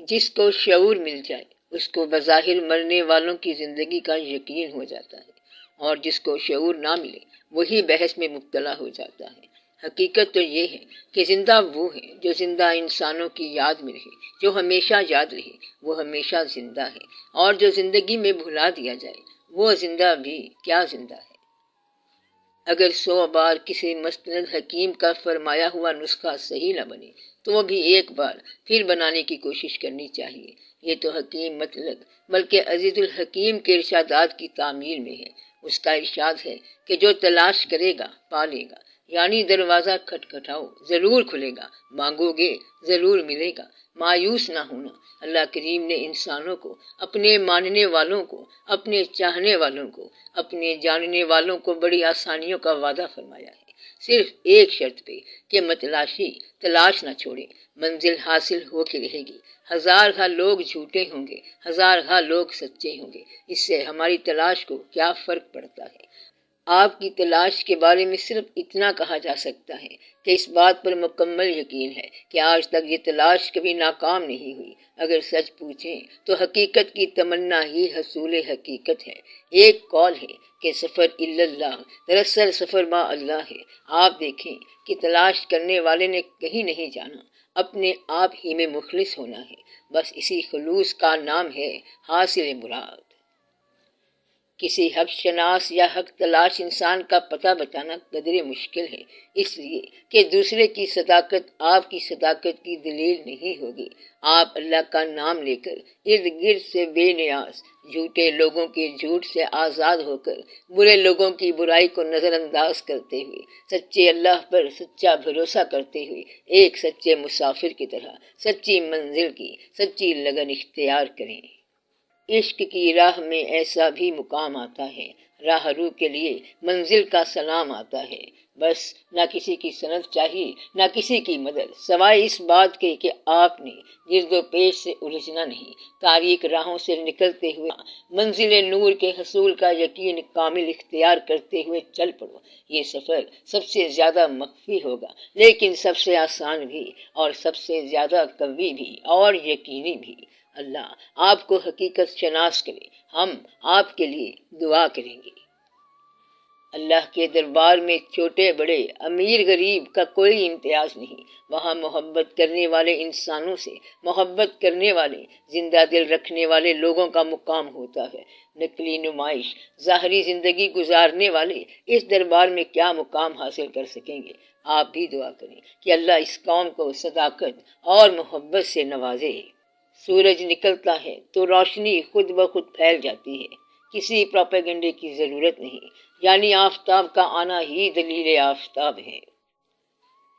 جس کو شعور مل جائے اس کو بظاہر مرنے والوں کی زندگی کا یقین ہو جاتا ہے، اور جس کو شعور نہ ملے وہی بحث میں مبتلا ہو جاتا ہے۔ حقیقت تو یہ ہے کہ زندہ وہ ہے جو زندہ انسانوں کی یاد میں رہے، جو ہمیشہ یاد رہے، وہ ہمیشہ زندہ ہے، اور جو زندگی میں بھلا دیا جائے وہ زندہ بھی کیا زندہ ہے۔ اگر 100 بار کسی مستند حکیم کا فرمایا ہوا نسخہ صحیح نہ بنے تو بھی ایک بار پھر بنانے کی کوشش کرنی چاہیے۔ یہ تو حکیم مطلق بلکہ عزیز الحکیم کے ارشادات کی تعمیل میں ہے۔ اس کا ارشاد ہے کہ جو تلاش کرے گا پا لے گا، یعنی دروازہ کھٹکھٹاؤ ضرور کھلے گا، مانگو گے ضرور ملے گا، مایوس نہ ہونا۔ اللہ کریم نے انسانوں کو، اپنے ماننے والوں کو، اپنے چاہنے والوں کو، اپنے جاننے والوں کو بڑی آسانیوں کا وعدہ فرمایا ہے، صرف ایک شرط پہ کہ متلاشی تلاش نہ چھوڑے، منزل حاصل ہو کے رہے گی۔ ہزارہا لوگ جھوٹے ہوں گے، ہزارہا لوگ سچے ہوں گے، اس سے ہماری تلاش کو کیا فرق پڑتا ہے؟ آپ کی تلاش کے بارے میں صرف اتنا کہا جا سکتا ہے کہ اس بات پر مکمل یقین ہے کہ آج تک یہ تلاش کبھی ناکام نہیں ہوئی۔ اگر سچ پوچھیں تو حقیقت کی تمنا ہی حصول حقیقت ہے۔ ایک قول ہے کہ سفر اللہ، دراصل سفر ما اللہ ہے۔ آپ دیکھیں کہ تلاش کرنے والے نے کہیں نہیں جانا، اپنے آپ ہی میں مخلص ہونا ہے، بس اسی خلوص کا نام ہے حاصل مراد۔ کسی حق شناس یا حق تلاش انسان کا پتہ بتانا قدرے مشکل ہے، اس لیے کہ دوسرے کی صداقت آپ کی صداقت کی دلیل نہیں ہوگی۔ آپ اللہ کا نام لے کر ارد گرد سے بے نیاز، جھوٹے لوگوں کے جھوٹ سے آزاد ہو کر، برے لوگوں کی برائی کو نظر انداز کرتے ہوئے، سچے اللہ پر سچا بھروسہ کرتے ہوئے، ایک سچے مسافر کی طرح سچی منزل کی سچی لگن اختیار کریں۔ عشق کی راہ میں ایسا بھی مقام آتا ہے، راہ رو کے لیے منزل کا سلام آتا ہے۔ بس نہ کسی کی سند چاہیے، نہ کسی کی مدد، سوائے اس بات کے کہ آپ نے گرد و پیش سے الجھنا نہیں، تاریک راہوں سے نکلتے ہوئے منزل نور کے حصول کا یقین کامل اختیار کرتے ہوئے چل پڑو۔ یہ سفر سب سے زیادہ مخفی ہوگا، لیکن سب سے آسان بھی، اور سب سے زیادہ قوی بھی اور یقینی بھی۔ اللہ آپ کو حقیقت شناس کرے، ہم آپ کے لیے دعا کریں گے۔ اللہ کے دربار میں چھوٹے بڑے، امیر غریب کا کوئی امتیاز نہیں۔ وہاں محبت کرنے والے انسانوں سے محبت کرنے والے، زندہ دل رکھنے والے لوگوں کا مقام ہوتا ہے۔ نقلی نمائش، ظاہری زندگی گزارنے والے اس دربار میں کیا مقام حاصل کر سکیں گے؟ آپ بھی دعا کریں کہ اللہ اس قوم کو صداقت اور محبت سے نوازے۔ سورج نکلتا ہے تو روشنی خود بخود پھیل جاتی ہے، کسی پروپیگنڈے کی ضرورت نہیں، یعنی آفتاب کا آنا ہی دلیل آفتاب ہے۔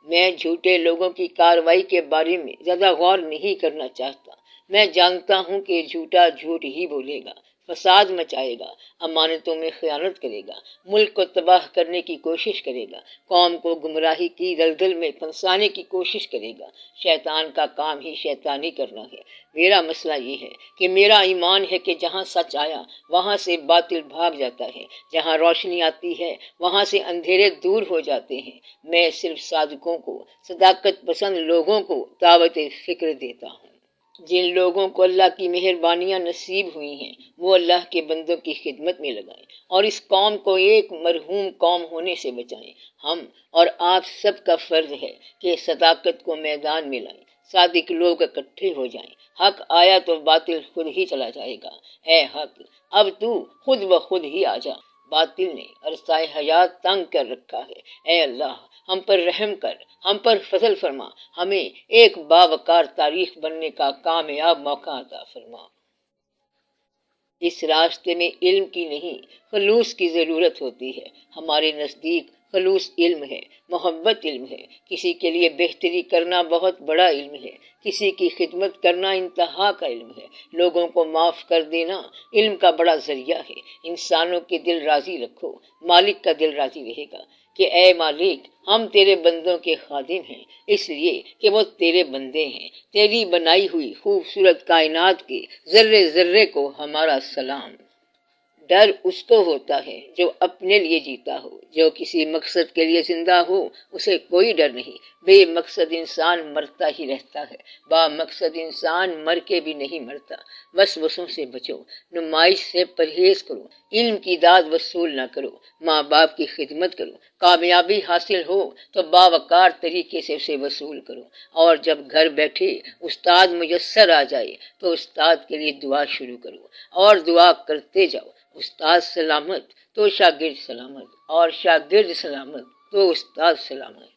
میں جھوٹے لوگوں کی کارروائی کے بارے میں زیادہ غور نہیں کرنا چاہتا۔ میں جانتا ہوں کہ جھوٹا جھوٹ ہی بولے گا، فساد مچائے گا، امانتوں میں خیانت کرے گا، ملک کو تباہ کرنے کی کوشش کرے گا، قوم کو گمراہی کی دلدل میں پھنسانے کی کوشش کرے گا۔ شیطان کا کام ہی شیطانی کرنا ہے۔ میرا مسئلہ یہ ہے کہ میرا ایمان ہے کہ جہاں سچ آیا وہاں سے باطل بھاگ جاتا ہے، جہاں روشنی آتی ہے وہاں سے اندھیرے دور ہو جاتے ہیں۔ میں صرف صادقوں کو، صداقت پسند لوگوں کو دعوت فکر دیتا ہوں۔ جن لوگوں کو اللہ کی مہربانیاں نصیب ہوئی ہیں وہ اللہ کے بندوں کی خدمت میں لگائیں اور اس قوم کو ایک مرحوم قوم ہونے سے بچائیں۔ ہم اور آپ سب کا فرض ہے کہ صداقت کو میدان میں لائیں، صادق لوگ اکٹھے ہو جائیں۔ حق آیا تو باطل خود ہی چلا جائے گا۔ اے حق، اب تو خود بخود ہی آ جا۔ باطل نے عرصہ حیات تنگ کر رکھا ہے۔ اے اللہ، ہم پر رحم کر، ہم پر فضل فرما، ہمیں ایک باوقار تاریخ بننے کا کامیاب موقع عطا فرما۔ اس راستے میں علم کی نہیں، خلوص کی ضرورت ہوتی ہے۔ ہمارے نزدیک خلوص علم ہے، محبت علم ہے، کسی کے لیے بہتری کرنا بہت بڑا علم ہے، کسی کی خدمت کرنا انتہا کا علم ہے، لوگوں کو معاف کر دینا علم کا بڑا ذریعہ ہے۔ انسانوں کے دل راضی رکھو، مالک کا دل راضی رہے گا کہ اے مالک، ہم تیرے بندوں کے خادم ہیں، اس لیے کہ وہ تیرے بندے ہیں۔ تیری بنائی ہوئی خوبصورت کائنات کے ذرے ذرے کو ہمارا سلام۔ ڈر اس کو ہوتا ہے جو اپنے لیے جیتا ہو، جو کسی مقصد کے لیے زندہ ہو اسے کوئی ڈر نہیں۔ بے مقصد انسان مرتا ہی رہتا ہے، با مقصد انسان مر کے بھی نہیں مرتا۔ وسوسوں سے بچو، نمائش سے پرہیز کرو، علم کی داد وصول نہ کرو، ماں باپ کی خدمت کرو، کامیابی حاصل ہو تو باوقار طریقے سے اسے وصول کرو، اور جب گھر بیٹھے استاد میسر آ جائے تو استاد کے لیے دعا شروع کرو اور دعا کرتے جاؤ۔ استاد سلامت تو شاگرد سلامت، اور شاگرد سلامت تو استاد سلامت۔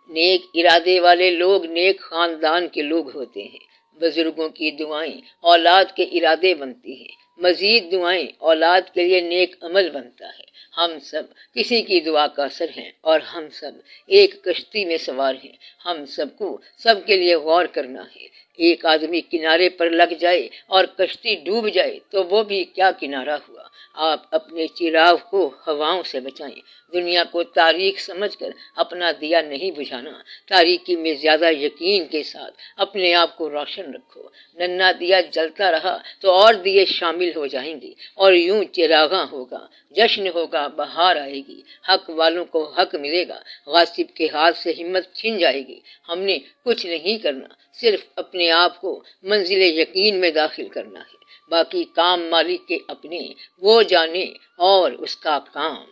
نیک ارادے والے لوگ نیک خاندان کے لوگ ہوتے ہیں۔ بزرگوں کی دعائیں اولاد کے ارادے بنتی ہیں، مزید دعائیں اولاد کے لیے نیک عمل بنتا ہے۔ ہم سب کسی کی دعا کا اثر ہیں، اور ہم سب ایک کشتی میں سوار ہیں۔ ہم سب کو سب کے لیے غور کرنا ہے۔ ایک آدمی کنارے پر لگ جائے اور کشتی ڈوب جائے تو وہ بھی کیا کنارہ ہوا۔ آپ اپنے چراغ کو ہواؤں سے بچائیں۔ دنیا کو تاریک سمجھ کر اپنا دیا نہیں بجھانا، تاریکی میں زیادہ یقین کے ساتھ اپنے آپ کو روشن رکھو۔ ننھا دیا جلتا رہا تو اور دیے شامل ہو جائیں گے، اور یوں چراغاں ہوگا، جشن ہوگا، بہار آئے گی، حق والوں کو حق ملے گا، غاصب کے ہاتھ سے ہمت چھن جائے گی۔ ہم نے کچھ نہیں کرنا، صرف اپنے آپ کو منزل یقین میں داخل کرنا ہے۔ باقی کام مالک کے اپنے، وہ جانے اور اس کا کام۔